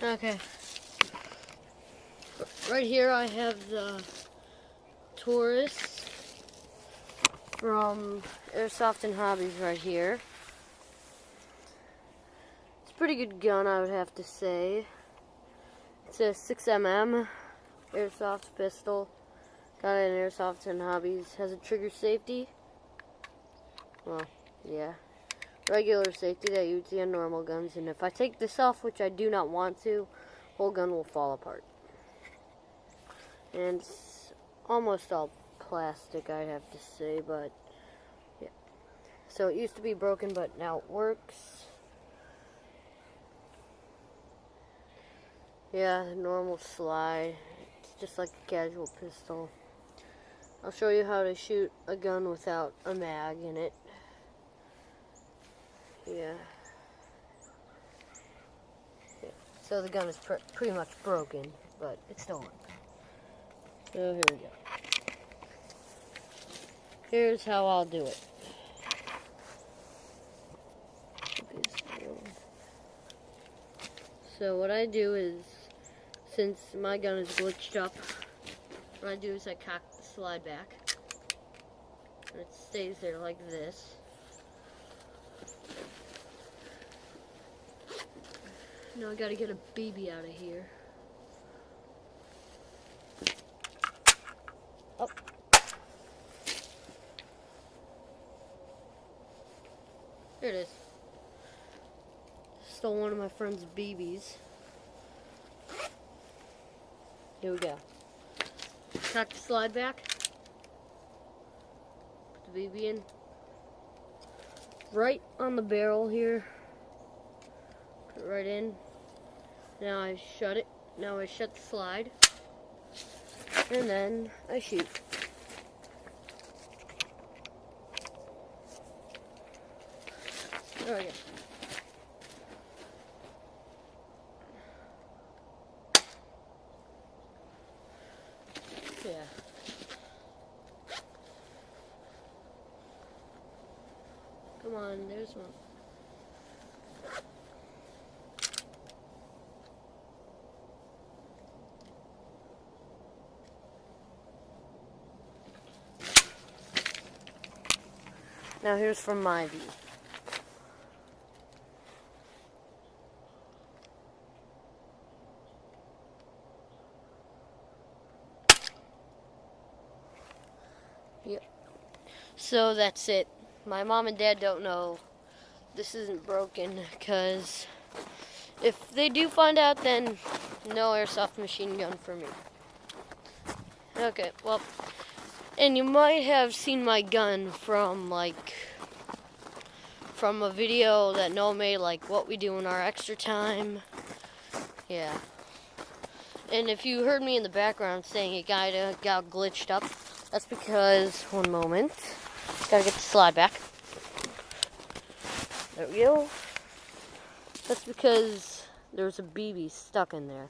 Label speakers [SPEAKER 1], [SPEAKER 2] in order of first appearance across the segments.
[SPEAKER 1] Okay. Right here I have the Taurus from Airsoft and Hobbies right here. It's a pretty good gun, I would have to say. It's a 6mm Airsoft pistol. Got it in Airsoft and Hobbies. Has a trigger safety. Well, yeah. Regular safety that you would see on normal guns. And if I take this off, which I do not want to, whole gun will fall apart. And it's almost all plastic, I'd have to say, but yeah. So it used to be broken, but now it works. Yeah, the normal slide. It's just like a casual pistol. I'll show you how to shoot a gun without a mag in it. Yeah. So the gun is pretty much broken, but it still works. So here we go. Here's how I'll do it. So what I do is, since my gun is glitched up, what I do is I cock the slide back, and it stays there like this. Now I gotta get a baby out of here. Oh. There it is. Stole one of my friend's BBs. Here we go. Cock the slide back. Put the BB in. Right on the barrel here. Put it right in. Now I shut it. Now I shut the slide. And then I shoot. There we go. Yeah. Come on, there's one. Now here's from my view. Yep. So that's it. My mom and dad don't know this isn't broken, because if they do find out, then no airsoft machine gun for me. Okay, well, and you might have seen my gun from a video that Noah made, like what we do in our extra time. Yeah. And if you heard me in the background saying it got glitched up, that's because, one moment, gotta get the slide back. There we go. That's because there was a BB stuck in there.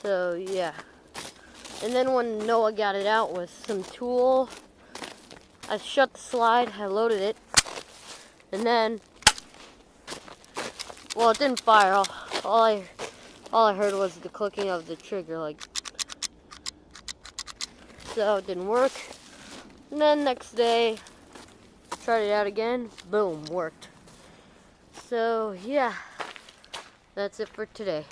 [SPEAKER 1] So, yeah. And then when Noah got it out with some tool, I shut the slide, I loaded it, and then, well, it didn't fire. All I heard was the clicking of the trigger, like, so it didn't work. And then next day, tried it out again, boom, worked. So, yeah, that's it for today.